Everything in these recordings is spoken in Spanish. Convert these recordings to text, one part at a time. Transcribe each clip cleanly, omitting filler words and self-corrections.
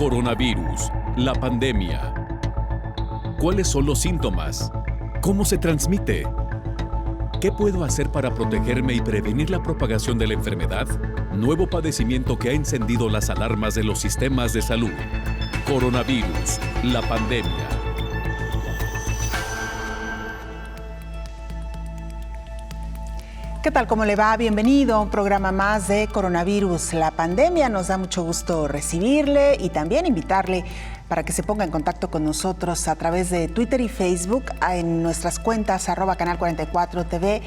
Coronavirus, la pandemia. ¿Cuáles son los síntomas? ¿Cómo se transmite? ¿Qué puedo hacer para protegerme y prevenir la propagación de la enfermedad? Nuevo padecimiento que ha encendido las alarmas de los sistemas de salud. Coronavirus, la pandemia. ¿Qué tal? ¿Cómo le va? Bienvenido a un programa más de Coronavirus, la pandemia. Nos da mucho gusto recibirle y también invitarle para que se ponga en contacto con nosotros a través de Twitter y Facebook en nuestras cuentas @canal44tv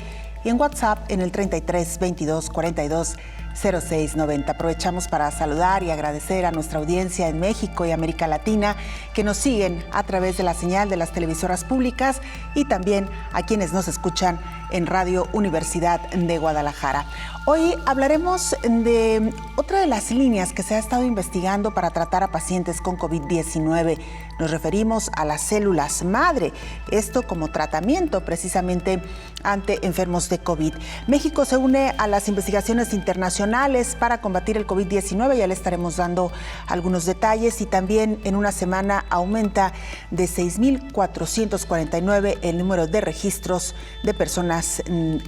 y en WhatsApp en el 33 22 42 06 90. Aprovechamos para saludar y agradecer a nuestra audiencia en México y América Latina que nos siguen a través de la señal de las televisoras públicas y también a quienes nos escuchan en Radio Universidad de Guadalajara. Hoy hablaremos de otra de las líneas que se ha estado investigando para tratar a pacientes con COVID-19. Nos referimos a las células madre, esto como tratamiento precisamente ante enfermos de COVID. México se une a las investigaciones internacionales para combatir el COVID-19, ya le estaremos dando algunos detalles, y también en una semana aumenta de 6,449 el número de registros de personas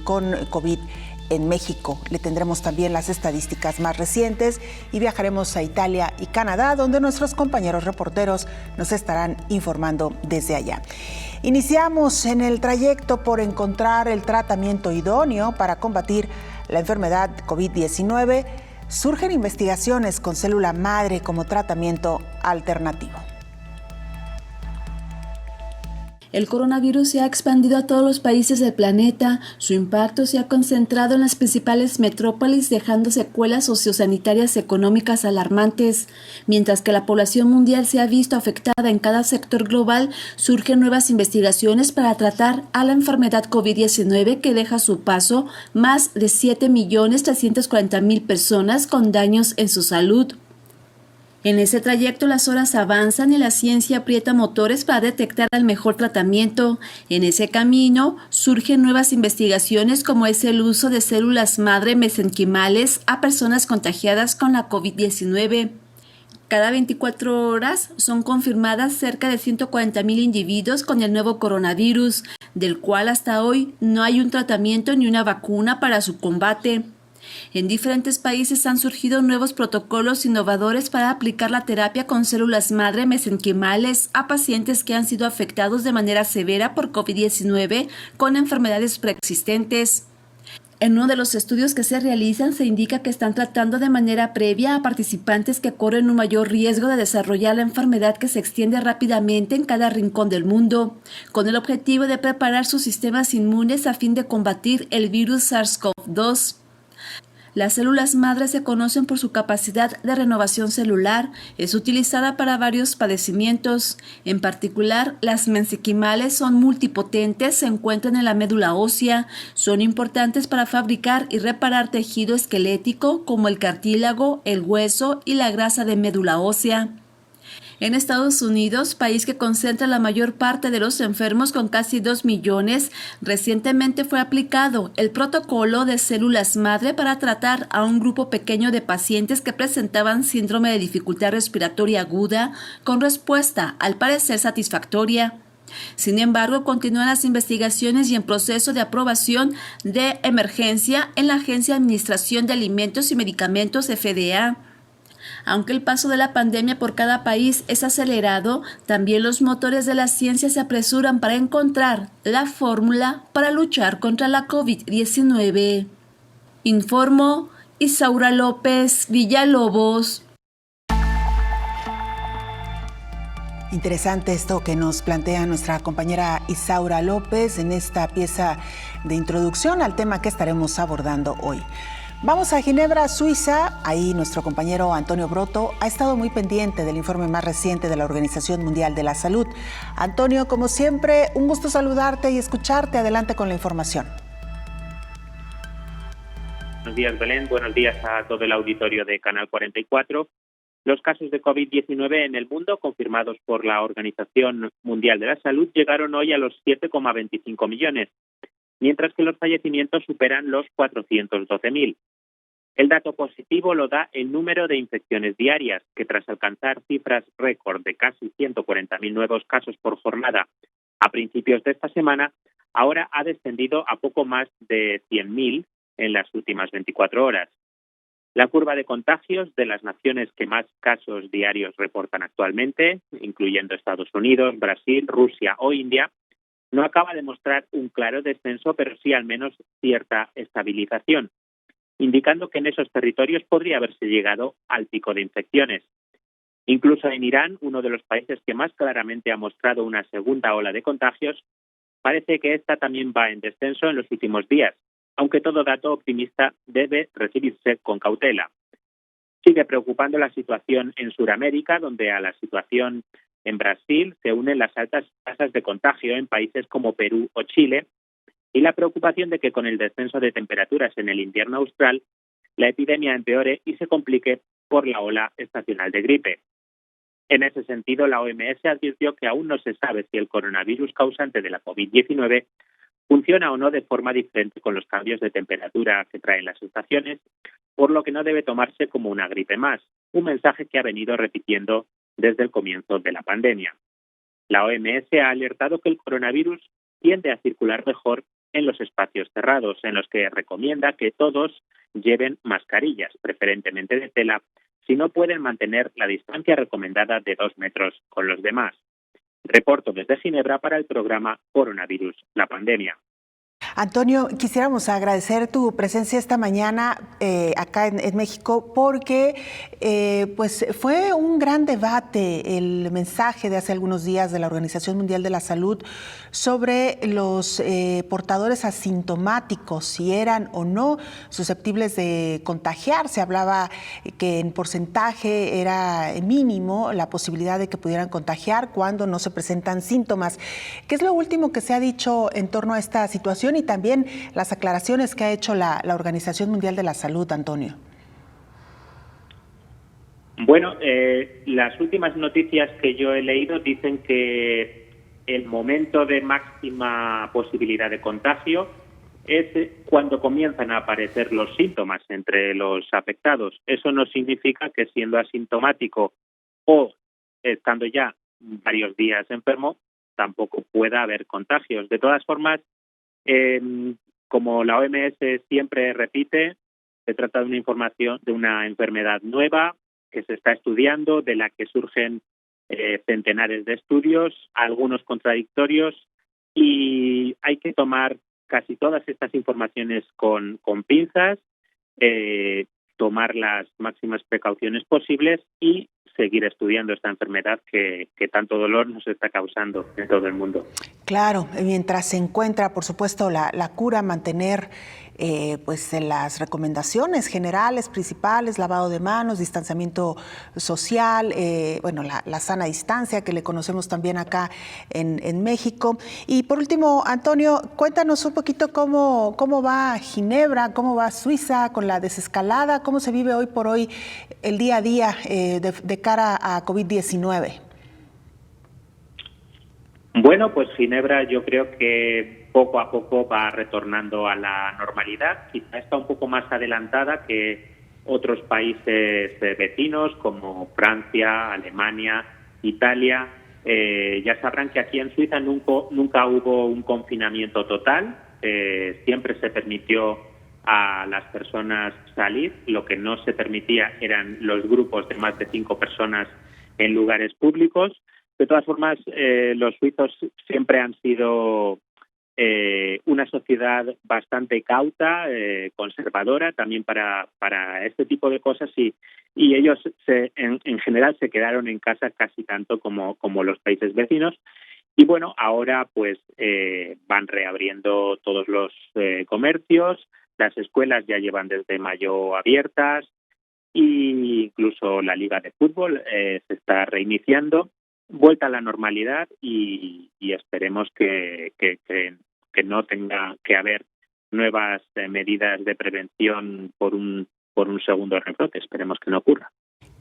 con COVID en México. Le tendremos también las estadísticas más recientes y viajaremos a Italia y Canadá, donde nuestros compañeros reporteros nos estarán informando desde allá. Iniciamos en el trayecto por encontrar el tratamiento idóneo para combatir la enfermedad COVID-19. Surgen investigaciones con célula madre como tratamiento alternativo. El coronavirus se ha expandido a todos los países del planeta. Su impacto se ha concentrado en las principales metrópolis, dejando secuelas sociosanitarias y económicas alarmantes. Mientras que la población mundial se ha visto afectada en cada sector global, surgen nuevas investigaciones para tratar a la enfermedad COVID-19 que deja a su paso más de 7,340,000 personas con daños en su salud. En ese trayecto las horas avanzan y la ciencia aprieta motores para detectar el mejor tratamiento. En ese camino surgen nuevas investigaciones como es el uso de células madre mesenquimales a personas contagiadas con la COVID-19. Cada 24 horas son confirmadas cerca de 140,000 individuos con el nuevo coronavirus, del cual hasta hoy no hay un tratamiento ni una vacuna para su combate. En diferentes países han surgido nuevos protocolos innovadores para aplicar la terapia con células madre mesenquimales a pacientes que han sido afectados de manera severa por COVID-19 con enfermedades preexistentes. En uno de los estudios que se realizan se indica que están tratando de manera previa a participantes que corren un mayor riesgo de desarrollar la enfermedad que se extiende rápidamente en cada rincón del mundo, con el objetivo de preparar sus sistemas inmunes a fin de combatir el virus SARS-CoV-2. Las células madre se conocen por su capacidad de renovación celular. Es utilizada para varios padecimientos. En particular, las mesenquimales son multipotentes, se encuentran en la médula ósea. Son importantes para fabricar y reparar tejido esquelético como el cartílago, el hueso y la grasa de médula ósea. En Estados Unidos, país que concentra la mayor parte de los enfermos con casi 2 millones, recientemente fue aplicado el protocolo de células madre para tratar a un grupo pequeño de pacientes que presentaban síndrome de dificultad respiratoria aguda con respuesta, al parecer, satisfactoria. Sin embargo, continúan las investigaciones y en proceso de aprobación de emergencia en la Agencia de Administración de Alimentos y Medicamentos FDA. Aunque el paso de la pandemia por cada país es acelerado, también los motores de la ciencia se apresuran para encontrar la fórmula para luchar contra la COVID-19. Informó Isaura López Villalobos. Interesante esto que nos plantea nuestra compañera Isaura López en esta pieza de introducción al tema que estaremos abordando hoy. Vamos a Ginebra, Suiza. Ahí nuestro compañero Antonio Broto ha estado muy pendiente del informe más reciente de la Organización Mundial de la Salud. Antonio, como siempre, un gusto saludarte y escucharte. Adelante con la información. Buenos días, Belén. Buenos días a todo el auditorio de Canal 44. Los casos de COVID-19 en el mundo, confirmados por la Organización Mundial de la Salud, llegaron hoy a los 7,25 millones, mientras que los fallecimientos superan los 412.000. El dato positivo lo da el número de infecciones diarias, que tras alcanzar cifras récord de casi 140.000 nuevos casos por jornada a principios de esta semana, ahora ha descendido a poco más de 100.000 en las últimas 24 horas. La curva de contagios de las naciones que más casos diarios reportan actualmente, incluyendo Estados Unidos, Brasil, Rusia o India, no acaba de mostrar un claro descenso, pero sí al menos cierta estabilización, indicando que en esos territorios podría haberse llegado al pico de infecciones. Incluso en Irán, uno de los países que más claramente ha mostrado una segunda ola de contagios, parece que esta también va en descenso en los últimos días, aunque todo dato optimista debe recibirse con cautela. Sigue preocupando la situación en Sudamérica, donde a la situación en Brasil se unen las altas tasas de contagio en países como Perú o Chile, y la preocupación de que con el descenso de temperaturas en el invierno austral, la epidemia empeore y se complique por la ola estacional de gripe. En ese sentido, la OMS advirtió que aún no se sabe si el coronavirus causante de la COVID-19 funciona o no de forma diferente con los cambios de temperatura que traen las estaciones, por lo que no debe tomarse como una gripe más, un mensaje que ha venido repitiendo desde el comienzo de la pandemia. La OMS ha alertado que el coronavirus tiende a circular mejor en los espacios cerrados, en los que recomienda que todos lleven mascarillas, preferentemente de tela, si no pueden mantener la distancia recomendada de 2 metros con los demás. Reporto desde Ginebra para el programa Coronavirus, la pandemia. Antonio, quisiéramos agradecer tu presencia esta mañana acá en México porque pues fue un gran debate el mensaje de hace algunos días de la Organización Mundial de la Salud sobre los portadores asintomáticos, si eran o no susceptibles de contagiar. Se hablaba que en porcentaje era mínimo la posibilidad de que pudieran contagiar cuando no se presentan síntomas. ¿Qué es lo último que se ha dicho en torno a esta situación y también las aclaraciones que ha hecho la Organización Mundial de la Salud, Antonio? Bueno, las últimas noticias que yo he leído dicen que el momento de máxima posibilidad de contagio es cuando comienzan a aparecer los síntomas entre los afectados. Eso no significa que siendo asintomático o estando ya varios días enfermo, tampoco pueda haber contagios. De todas formas, como la OMS siempre repite, se trata de una enfermedad nueva que se está estudiando, de la que surgen centenares de estudios, algunos contradictorios, y hay que tomar casi todas estas informaciones con pinzas, tomar las máximas precauciones posibles y seguir estudiando esta enfermedad que tanto dolor nos está causando en todo el mundo. Claro, mientras se encuentra, por supuesto, la cura, mantener pues las recomendaciones generales, principales, lavado de manos, distanciamiento social, bueno, la sana distancia que le conocemos también acá en México. Y por último, Antonio, cuéntanos un poquito cómo va Ginebra, cómo va Suiza con la desescalada, cómo se vive hoy por hoy el día a día de cara a COVID-19. Bueno, pues Ginebra yo creo que poco a poco va retornando a la normalidad. Quizá está un poco más adelantada que otros países vecinos como Francia, Alemania, Italia. Ya sabrán que aquí en Suiza nunca hubo un confinamiento total. Siempre se permitió a las personas salir. Lo que no se permitía eran los grupos de más de 5 personas en lugares públicos. De todas formas, los suizos siempre han sido una sociedad bastante cauta, conservadora también para este tipo de cosas y ellos en general se quedaron en casa casi tanto como los países vecinos. Y bueno, ahora pues van reabriendo todos los comercios, las escuelas ya llevan desde mayo abiertas e incluso la liga de fútbol se está reiniciando. Vuelta a la normalidad y esperemos que no tenga que haber nuevas medidas de prevención por un segundo rebrote. Esperemos que no ocurra.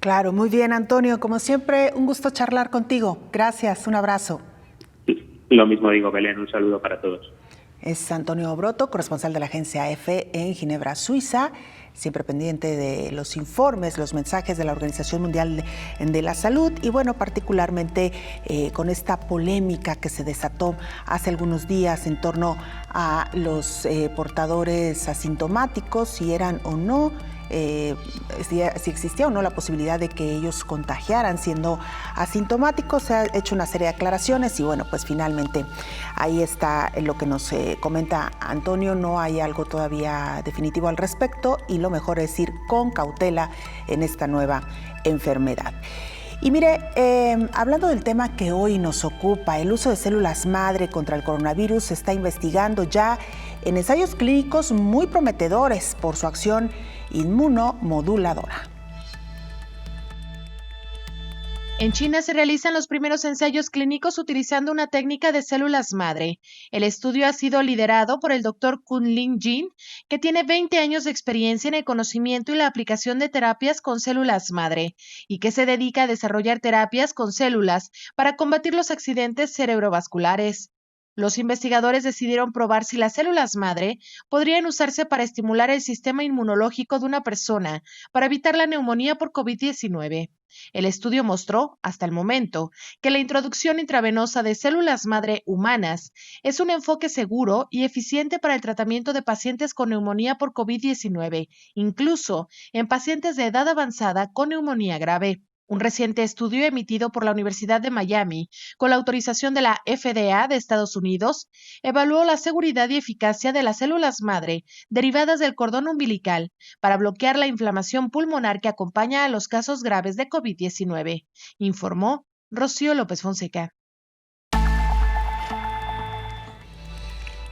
Claro, muy bien, Antonio. Como siempre, un gusto charlar contigo. Gracias, un abrazo. Lo mismo digo, Belén. Un saludo para todos. Es Antonio Broto, corresponsal de la agencia EFE en Ginebra, Suiza, siempre pendiente de los informes, los mensajes de la Organización Mundial de la Salud y bueno, particularmente con esta polémica que se desató hace algunos días en torno a los portadores asintomáticos, si eran o no, si existía o no la posibilidad de que ellos contagiaran siendo asintomáticos. Se ha hecho una serie de aclaraciones y bueno, pues finalmente ahí está lo que nos comenta Antonio. No hay algo todavía definitivo al respecto y lo mejor es ir con cautela en esta nueva enfermedad. Y mire, hablando del tema que hoy nos ocupa, el uso de células madre contra el coronavirus se está investigando ya en ensayos clínicos muy prometedores por su acción inmunomoduladora. En China se realizan los primeros ensayos clínicos utilizando una técnica de células madre. El estudio ha sido liderado por el Dr. Kunlin Jin, que tiene 20 años de experiencia en el conocimiento y la aplicación de terapias con células madre, y que se dedica a desarrollar terapias con células para combatir los accidentes cerebrovasculares. Los investigadores decidieron probar si las células madre podrían usarse para estimular el sistema inmunológico de una persona para evitar la neumonía por COVID-19. El estudio mostró, hasta el momento, que la introducción intravenosa de células madre humanas es un enfoque seguro y eficiente para el tratamiento de pacientes con neumonía por COVID-19, incluso en pacientes de edad avanzada con neumonía grave. Un reciente estudio emitido por la Universidad de Miami, con la autorización de la FDA de Estados Unidos, evaluó la seguridad y eficacia de las células madre derivadas del cordón umbilical para bloquear la inflamación pulmonar que acompaña a los casos graves de COVID-19, informó Rocío López Fonseca.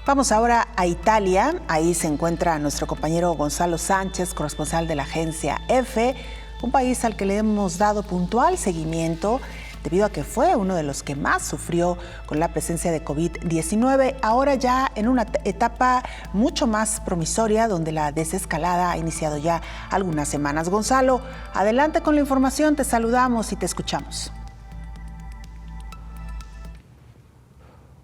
Vamos ahora a Italia. Ahí se encuentra nuestro compañero Gonzalo Sánchez, corresponsal de la agencia EFE, un país al que le hemos dado puntual seguimiento debido a que fue uno de los que más sufrió con la presencia de COVID-19, ahora ya en una etapa mucho más promisoria donde la desescalada ha iniciado ya algunas semanas. Gonzalo, adelante con la información, te saludamos y te escuchamos.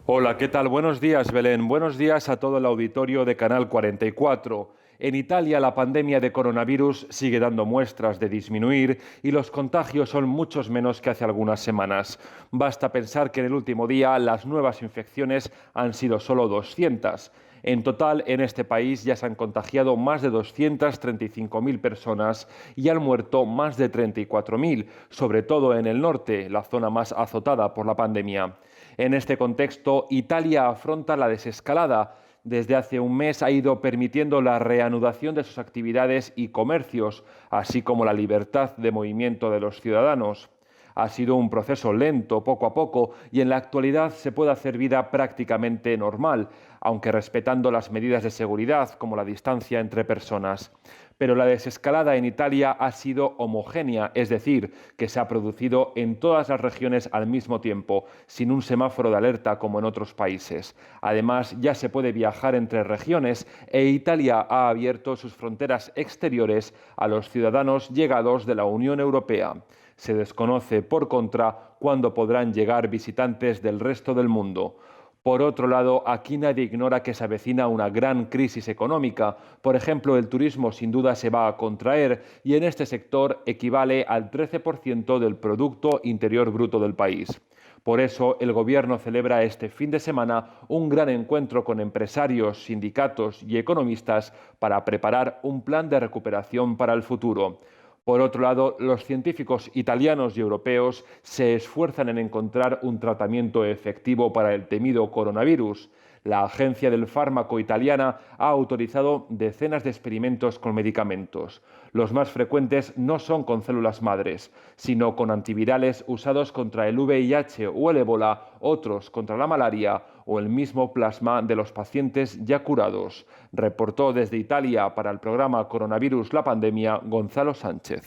Hola, ¿qué tal? Buenos días, Belén. Buenos días a todo el auditorio de Canal 44. En Italia la pandemia de coronavirus sigue dando muestras de disminuir y los contagios son muchos menos que hace algunas semanas. Basta pensar que en el último día las nuevas infecciones han sido solo 200. En total, en este país ya se han contagiado más de 235.000 personas y han muerto más de 34.000, sobre todo en el norte, la zona más azotada por la pandemia. En este contexto, Italia afronta la desescalada. Desde hace un mes ha ido permitiendo la reanudación de sus actividades y comercios, así como la libertad de movimiento de los ciudadanos. Ha sido un proceso lento, poco a poco, y en la actualidad se puede hacer vida prácticamente normal, aunque respetando las medidas de seguridad, como la distancia entre personas. Pero la desescalada en Italia ha sido homogénea, es decir, que se ha producido en todas las regiones al mismo tiempo, sin un semáforo de alerta como en otros países. Además, ya se puede viajar entre regiones e Italia ha abierto sus fronteras exteriores a los ciudadanos llegados de la Unión Europea. Se desconoce, por contra, cuándo podrán llegar visitantes del resto del mundo. Por otro lado, aquí nadie ignora que se avecina una gran crisis económica. Por ejemplo, el turismo sin duda se va a contraer y en este sector equivale al 13% del Producto Interior Bruto del país. Por eso, el Gobierno celebra este fin de semana un gran encuentro con empresarios, sindicatos y economistas para preparar un plan de recuperación para el futuro. Por otro lado, los científicos italianos y europeos se esfuerzan en encontrar un tratamiento efectivo para el temido coronavirus. La Agencia del Fármaco italiana ha autorizado decenas de experimentos con medicamentos. Los más frecuentes no son con células madres, sino con antivirales usados contra el VIH o el ébola, otros contra la malaria o el mismo plasma de los pacientes ya curados. Reportó desde Italia para el programa Coronavirus la Pandemia Gonzalo Sánchez.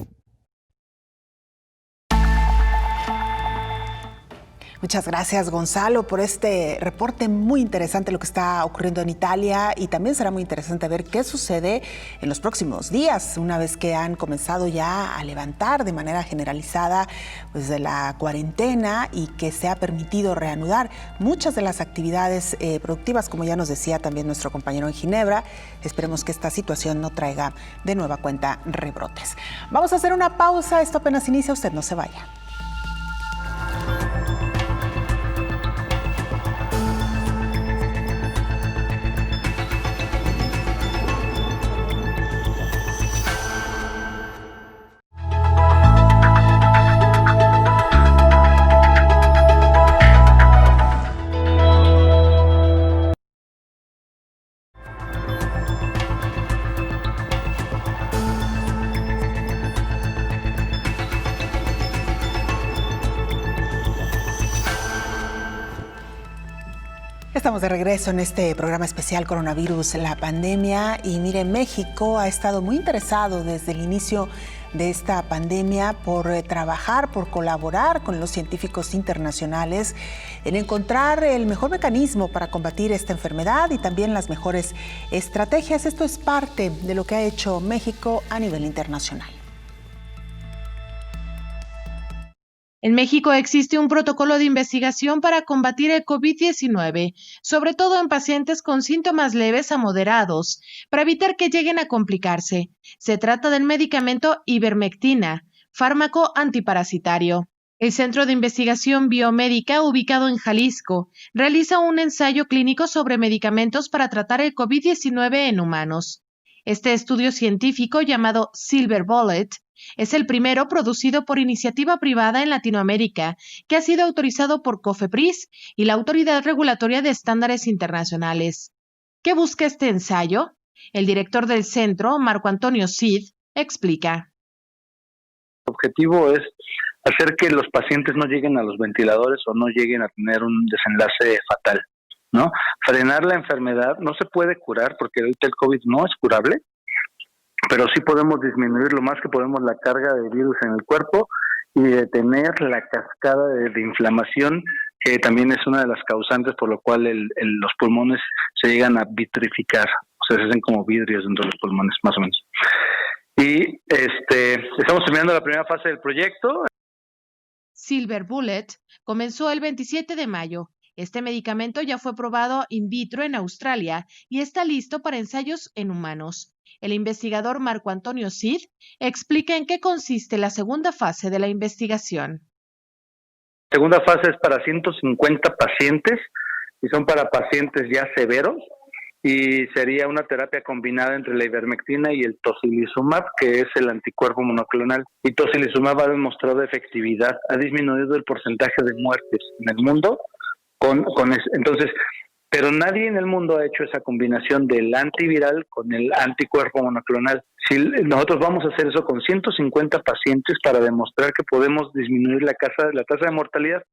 Muchas gracias, Gonzalo, por este reporte muy interesante lo que está ocurriendo en Italia, y también será muy interesante ver qué sucede en los próximos días, una vez que han comenzado ya a levantar de manera generalizada pues, de la cuarentena y que se ha permitido reanudar muchas de las actividades productivas, como ya nos decía también nuestro compañero en Ginebra. Esperemos que esta situación no traiga de nueva cuenta rebrotes. Vamos a hacer una pausa, esto apenas inicia, usted no se vaya. Estamos de regreso en este programa especial Coronavirus, la pandemia. Y mire, México ha estado muy interesado desde el inicio de esta pandemia por trabajar, por colaborar con los científicos internacionales en encontrar el mejor mecanismo para combatir esta enfermedad y también las mejores estrategias. Esto es parte de lo que ha hecho México a nivel internacional. En México existe un protocolo de investigación para combatir el COVID-19, sobre todo en pacientes con síntomas leves a moderados, para evitar que lleguen a complicarse. Se trata del medicamento ivermectina, fármaco antiparasitario. El Centro de Investigación Biomédica, ubicado en Jalisco, realiza un ensayo clínico sobre medicamentos para tratar el COVID-19 en humanos. Este estudio científico, llamado Silver Bullet, es el primero producido por iniciativa privada en Latinoamérica que ha sido autorizado por COFEPRIS y la Autoridad Regulatoria de Estándares Internacionales. ¿Qué busca este ensayo? El director del centro, Marco Antonio Cid, explica. El objetivo es hacer que los pacientes no lleguen a los ventiladores o no lleguen a tener un desenlace fatal, ¿no? Frenar la enfermedad, no se puede curar porque ahorita el COVID no es curable, pero sí podemos disminuir lo más que podemos la carga de virus en el cuerpo y detener la cascada de inflamación, que también es una de las causantes por lo cual los pulmones se llegan a vitrificar, o sea, se hacen como vidrios dentro de los pulmones, más o menos. Y estamos terminando la primera fase del proyecto. Silver Bullet comenzó el 27 de mayo. Este medicamento ya fue probado in vitro en Australia y está listo para ensayos en humanos. El investigador Marco Antonio Cid explica en qué consiste la segunda fase de la investigación. La segunda fase es para 150 pacientes y son para pacientes ya severos y sería una terapia combinada entre la ivermectina y el tocilizumab, que es el anticuerpo monoclonal. Y tocilizumab ha demostrado efectividad, ha disminuido el porcentaje de muertes en el mundo entonces, pero nadie en el mundo ha hecho esa combinación del antiviral con el anticuerpo monoclonal. Si nosotros vamos a hacer eso con 150 pacientes para demostrar que podemos disminuir la tasa de mortalidad.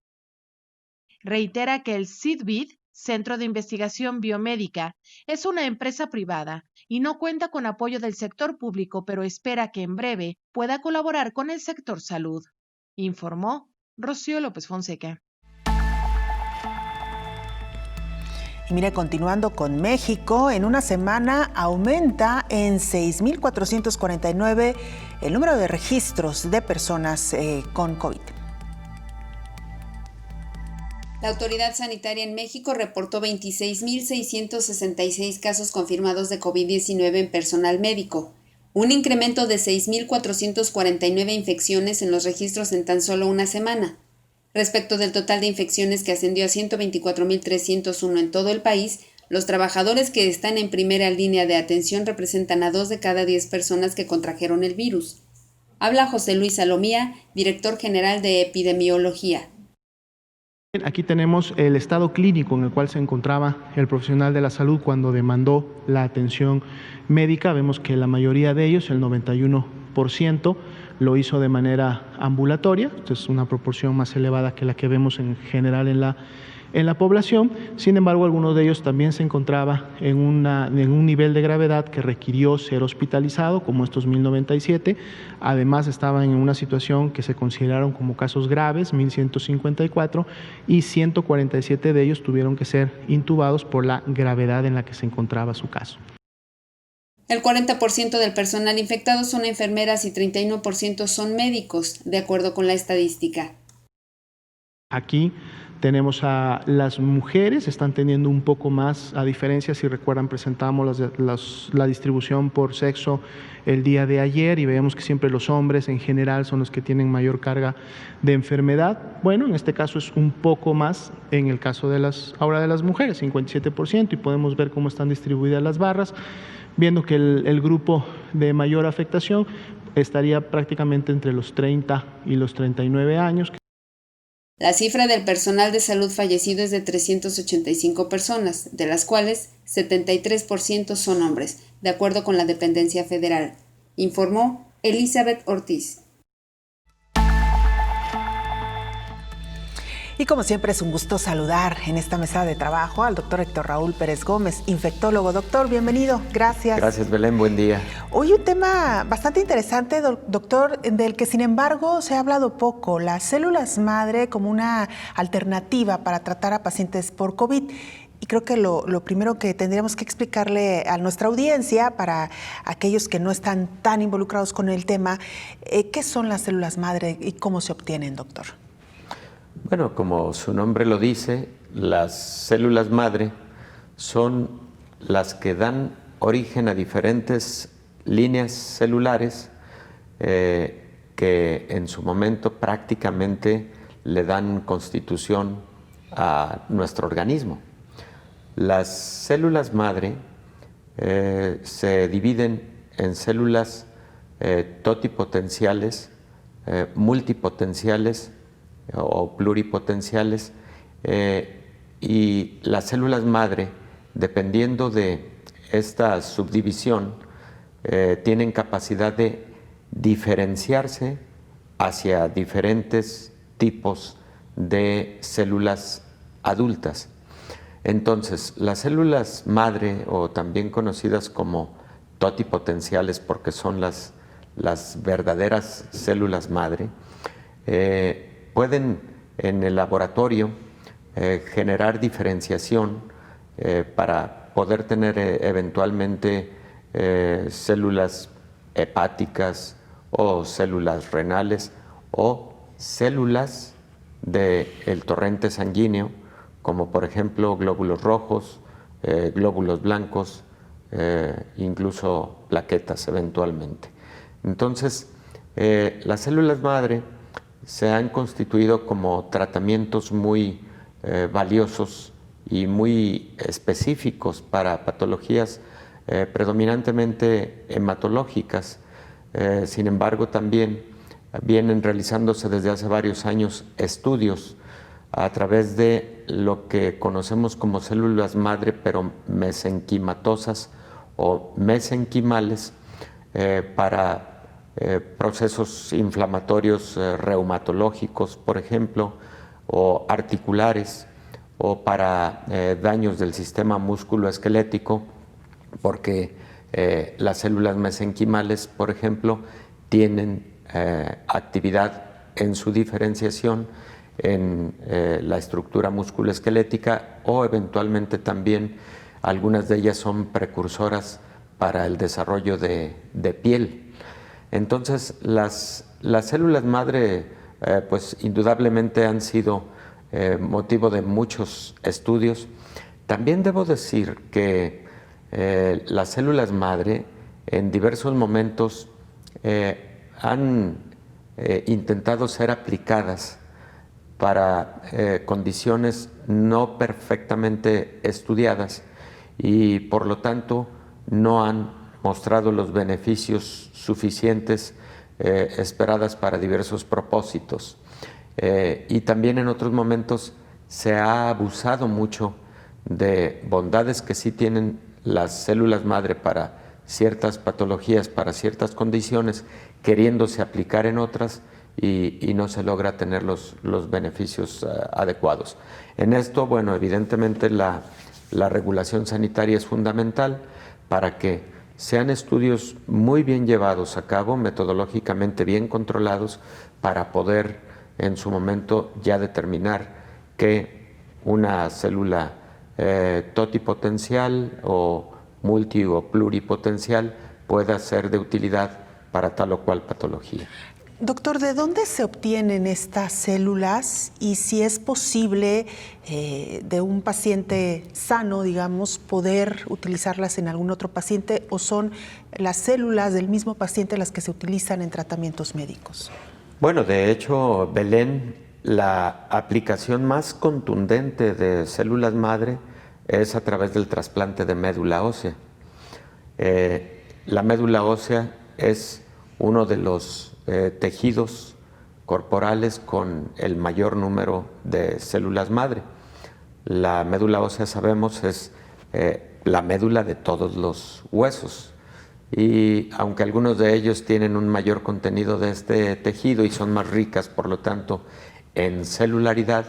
Reitera que el CIDBID, Centro de Investigación Biomédica, es una empresa privada y no cuenta con apoyo del sector público, pero espera que en breve pueda colaborar con el sector salud, informó Rocío López Fonseca. Y mire, continuando con México, en una semana aumenta en 6,449 el número de registros de personas con COVID. La autoridad sanitaria en México reportó 26,666 casos confirmados de COVID-19 en personal médico, un incremento de 6,449 infecciones en los registros en tan solo una semana. Respecto del total de infecciones que ascendió a 124,301 en todo el país, los trabajadores que están en primera línea de atención representan a 2 de cada 10 personas que contrajeron el virus. Habla José Luis Salomía, director general de epidemiología. Aquí tenemos el estado clínico en el cual se encontraba el profesional de la salud cuando demandó la atención médica. Vemos que la mayoría de ellos, el 91%, lo hizo de manera ambulatoria. Esto es una proporción más elevada que la que vemos en general en la en la población. Sin embargo, algunos de ellos también se encontraba en un nivel de gravedad que requirió ser hospitalizado, como estos 1097. Además, estaban en una situación que se consideraron como casos graves, 1154, y 147 de ellos tuvieron que ser intubados por la gravedad en la que se encontraba su caso. El 40% del personal infectado son enfermeras y 31% son médicos, de acuerdo con la estadística. Aquí tenemos a las mujeres, están teniendo un poco más, a diferencia, si recuerdan, presentamos la distribución por sexo el día de ayer y vemos que siempre los hombres en general son los que tienen mayor carga de enfermedad. Bueno, en este caso es un poco más en el caso de las mujeres, 57%, y podemos ver cómo están distribuidas las barras, viendo que el grupo de mayor afectación estaría prácticamente entre los 30 y los 39 años. La cifra del personal de salud fallecido es de 385 personas, de las cuales 73% son hombres, de acuerdo con la dependencia federal, informó Elizabeth Ortiz. Y como siempre es un gusto saludar en esta mesa de trabajo al doctor Héctor Raúl Pérez Gómez, infectólogo. Doctor, bienvenido. Gracias. Gracias, Belén. Buen día. Hoy un tema bastante interesante, doctor, del que sin embargo se ha hablado poco, las células madre como una alternativa para tratar a pacientes por COVID. Y creo que lo primero que tendríamos que explicarle a nuestra audiencia, para aquellos que no están tan involucrados con el tema, ¿qué son las células madre y cómo se obtienen, doctor? Bueno, como su nombre lo dice, las células madre son las que dan origen a diferentes líneas celulares que en su momento prácticamente le dan constitución a nuestro organismo. Las células madre se dividen en células totipotenciales, multipotenciales o pluripotenciales, y las células madre, dependiendo de esta subdivisión, tienen capacidad de diferenciarse hacia diferentes tipos de células adultas. Entonces, las células madre, o también conocidas como totipotenciales porque son las verdaderas células madre, pueden en el laboratorio generar diferenciación para poder tener eventualmente células hepáticas o células renales o células del torrente sanguíneo, como por ejemplo glóbulos rojos, glóbulos blancos, incluso plaquetas eventualmente. Entonces, las células madre se han constituido como tratamientos muy valiosos y muy específicos para patologías predominantemente hematológicas. Sin embargo, también vienen realizándose desde hace varios años estudios a través de lo que conocemos como células madre, pero mesenquimatosas o mesenquimales, para procesos inflamatorios reumatológicos, por ejemplo, o articulares, o para daños del sistema músculo-esquelético, porque las células mesenquimales, por ejemplo, tienen actividad en su diferenciación en la estructura musculoesquelética, o eventualmente también algunas de ellas son precursoras para el desarrollo de piel. Entonces, las células madre, pues indudablemente han sido motivo de muchos estudios. También debo decir que las células madre en diversos momentos han intentado ser aplicadas para condiciones no perfectamente estudiadas y por lo tanto no han mostrado los beneficios suficientes esperadas para diversos propósitos. Y también en otros momentos se ha abusado mucho de bondades que sí tienen las células madre para ciertas patologías, para ciertas condiciones, queriéndose aplicar en otras, y no se logra tener los beneficios adecuados. En esto, bueno, evidentemente la regulación sanitaria es fundamental para que sean estudios muy bien llevados a cabo, metodológicamente bien controlados, para poder en su momento ya determinar que una célula totipotencial o multi o pluripotencial pueda ser de utilidad para tal o cual patología. Doctor, ¿de dónde se obtienen estas células y si es posible de un paciente sano, digamos, poder utilizarlas en algún otro paciente o son las células del mismo paciente las que se utilizan en tratamientos médicos? Bueno, de hecho, Belén, la aplicación más contundente de células madre es a través del trasplante de médula ósea. La médula ósea es uno de los tejidos corporales con el mayor número de células madre. La médula ósea, sabemos, es la médula de todos los huesos. Y aunque algunos de ellos tienen un mayor contenido de este tejido y son más ricas, por lo tanto, en celularidad,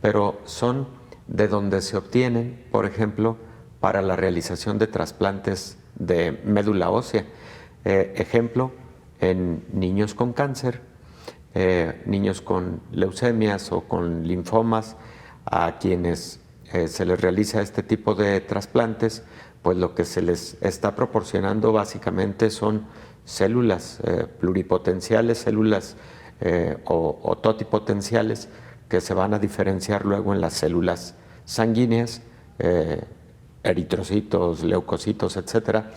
pero son de donde se obtienen, por ejemplo, para la realización de trasplantes de médula ósea. Ejemplo, en niños con cáncer, niños con leucemias o con linfomas, a quienes se les realiza este tipo de trasplantes, pues lo que se les está proporcionando básicamente son células pluripotenciales, células o totipotenciales que se van a diferenciar luego en las células sanguíneas, eritrocitos, leucocitos, etcétera.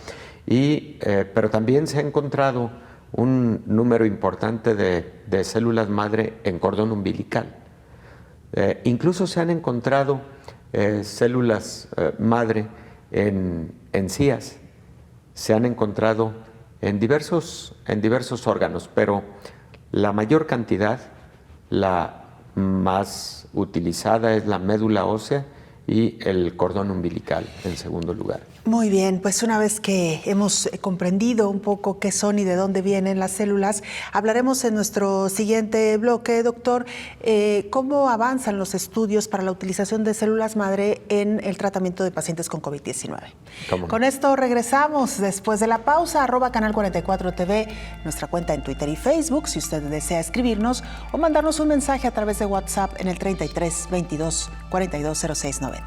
Pero también se ha encontrado un número importante de células madre en cordón umbilical. Incluso se han encontrado células madre en encías, se han encontrado en diversos órganos, pero la mayor cantidad, la más utilizada, es la médula ósea y el cordón umbilical en segundo lugar. Muy bien, pues una vez que hemos comprendido un poco qué son y de dónde vienen las células, hablaremos en nuestro siguiente bloque, doctor, cómo avanzan los estudios para la utilización de células madre en el tratamiento de pacientes con COVID-19. Con esto regresamos después de la pausa, @canal44tv, nuestra cuenta en Twitter y Facebook, si usted desea escribirnos o mandarnos un mensaje a través de WhatsApp en el 33 22 42 06 90.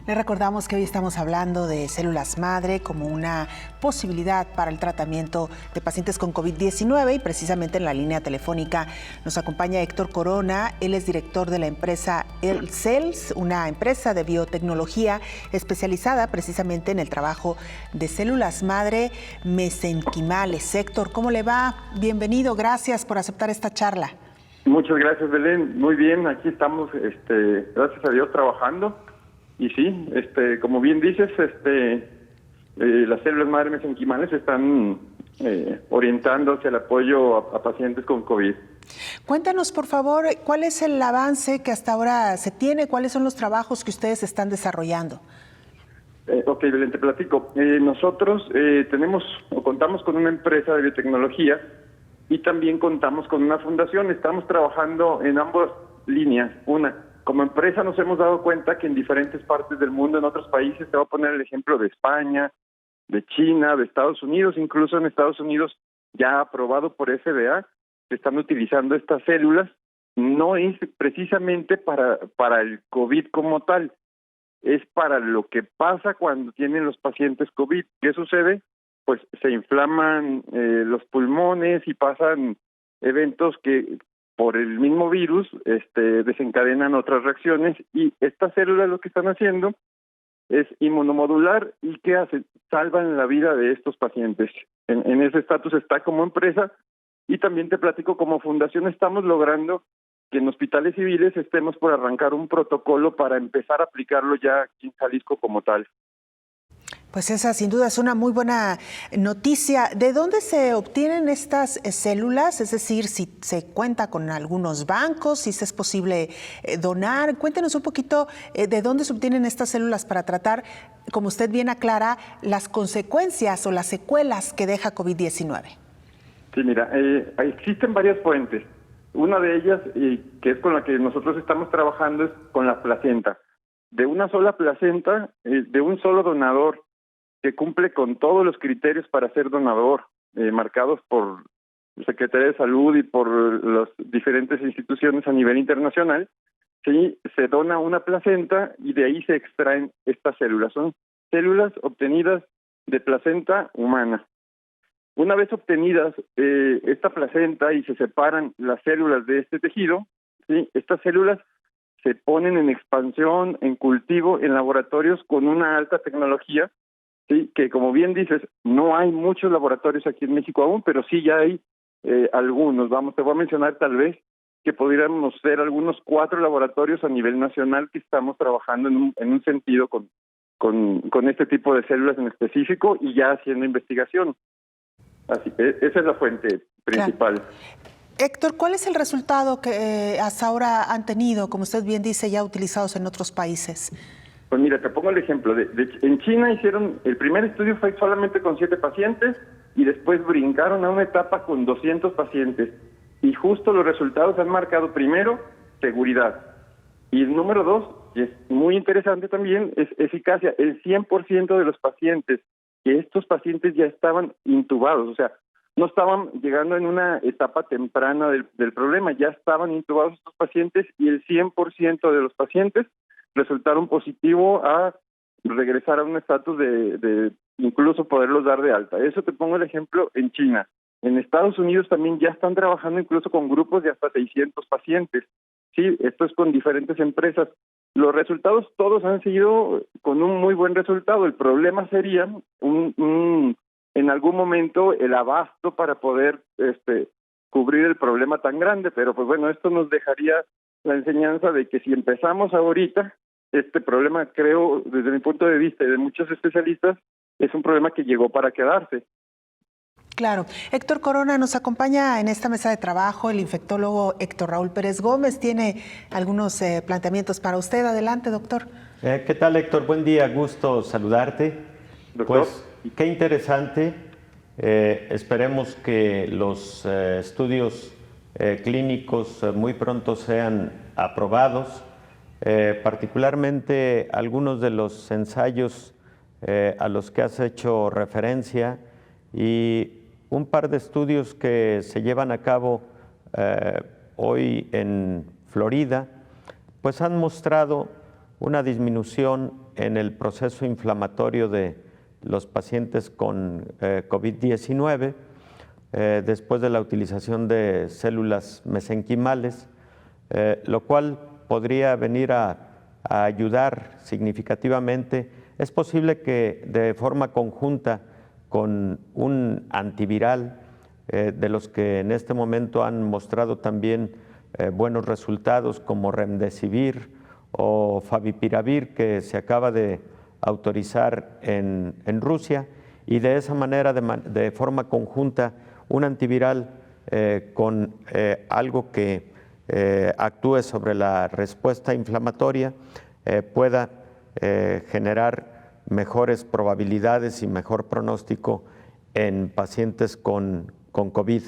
Le recordamos que hoy estamos hablando de células madre como una posibilidad para el tratamiento de pacientes con COVID-19 y precisamente en la línea telefónica nos acompaña Héctor Corona. Él es director de la empresa Cells, una empresa de biotecnología especializada precisamente en el trabajo de células madre mesenquimales. Héctor, ¿cómo le va? Bienvenido, gracias por aceptar esta charla. Muchas gracias, Belén. Muy bien, aquí estamos, gracias a Dios, trabajando. Y sí, como bien dices, las células madre mesenquimales están orientando hacia el apoyo a pacientes con COVID. Cuéntanos, por favor, ¿cuál es el avance que hasta ahora se tiene? ¿Cuáles son los trabajos que ustedes están desarrollando? Ok, Belén, te platico. Nosotros contamos con una empresa de biotecnología y también contamos con una fundación. Estamos trabajando en ambas líneas. Como empresa nos hemos dado cuenta que en diferentes partes del mundo, en otros países, te voy a poner el ejemplo de España, de China, de Estados Unidos, incluso en Estados Unidos ya aprobado por FDA, se están utilizando estas células. No es precisamente para el COVID como tal, es para lo que pasa cuando tienen los pacientes COVID. ¿Qué sucede? Pues se inflaman los pulmones y pasan eventos que por el mismo virus desencadenan otras reacciones, y estas células lo que están haciendo es inmunomodular. ¿Y qué hace? Salvan la vida de estos pacientes. En ese estatus está como empresa, y también te platico, como fundación estamos logrando que en hospitales civiles estemos por arrancar un protocolo para empezar a aplicarlo ya aquí en Jalisco como tal. Pues esa sin duda es una muy buena noticia. ¿De dónde se obtienen estas células? Es decir, si se cuenta con algunos bancos, si es posible donar. Cuéntenos un poquito de dónde se obtienen estas células para tratar, como usted bien aclara, las consecuencias o las secuelas que deja COVID-19. Sí, mira, existen varias fuentes. Una de ellas, que es con la que nosotros estamos trabajando, es con la placenta. De una sola placenta, de un solo donador, que cumple con todos los criterios para ser donador, marcados por la Secretaría de Salud y por las diferentes instituciones a nivel internacional, sí, se dona una placenta y de ahí se extraen estas células. Son células obtenidas de placenta humana. Una vez obtenidas esta placenta y se separan las células de este tejido, ¿sí? Estas células se ponen en expansión, en cultivo, en laboratorios con una alta tecnología, sí, que como bien dices, no hay muchos laboratorios aquí en México aún, pero sí ya hay algunos. Te voy a mencionar tal vez que podríamos ser algunos 4 laboratorios a nivel nacional que estamos trabajando en un sentido con este tipo de células en específico y ya haciendo investigación. Así que esa es la fuente principal. Claro. Héctor, ¿cuál es el resultado que hasta ahora han tenido, como usted bien dice, ya utilizados en otros países? Pues mira, te pongo el ejemplo. En China hicieron, el primer estudio fue solamente con 7 pacientes y después brincaron a una etapa con 200 pacientes. Y justo los resultados han marcado, primero, seguridad. Y el número 2, y es muy interesante también, es eficacia. El 100% de los pacientes, que estos pacientes ya estaban intubados, o sea, no estaban llegando en una etapa temprana del problema, ya estaban intubados estos pacientes y el 100% de los pacientes resultaron positivo a regresar a un estatus de incluso poderlos dar de alta. Eso te pongo el ejemplo en China. En Estados Unidos también ya están trabajando incluso con grupos de hasta 600 pacientes. Sí, esto es con diferentes empresas. Los resultados todos han sido con un muy buen resultado. El problema sería en algún momento el abasto para poder cubrir el problema tan grande, pero pues bueno, esto nos dejaría la enseñanza de que si empezamos ahorita, este problema, creo, desde mi punto de vista y de muchos especialistas, es un problema que llegó para quedarse. Claro. Héctor Corona nos acompaña en esta mesa de trabajo, el infectólogo Héctor Raúl Pérez Gómez. Tiene algunos planteamientos para usted. Adelante, doctor. ¿Qué tal, Héctor? Buen día, gusto saludarte. Doctor. Pues, qué interesante. Esperemos que los estudios clínicos muy pronto sean aprobados, particularmente algunos de los ensayos a los que has hecho referencia y un par de estudios que se llevan a cabo hoy en Florida, pues han mostrado una disminución en el proceso inflamatorio de los pacientes con COVID-19 después de la utilización de células mesenquimales, lo cual podría venir a ayudar significativamente. Es posible que de forma conjunta con un antiviral de los que en este momento han mostrado también buenos resultados como Remdesivir o Favipiravir, que se acaba de autorizar en Rusia, y de esa manera de forma conjunta un antiviral con algo que actúe sobre la respuesta inflamatoria pueda generar mejores probabilidades y mejor pronóstico en pacientes con COVID.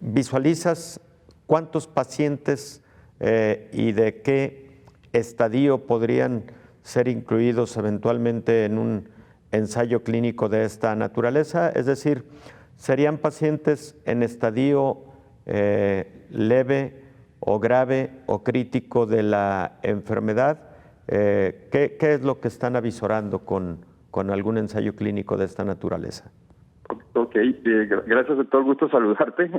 ¿Visualizas cuántos pacientes y de qué estadio podrían ser incluidos eventualmente en un ensayo clínico de esta naturaleza? Es decir, ¿serían pacientes en estadio leve o grave o crítico de la enfermedad? ¿Qué es lo que están avisorando con algún ensayo clínico de esta naturaleza? Ok, gracias, doctor, gusto saludarte.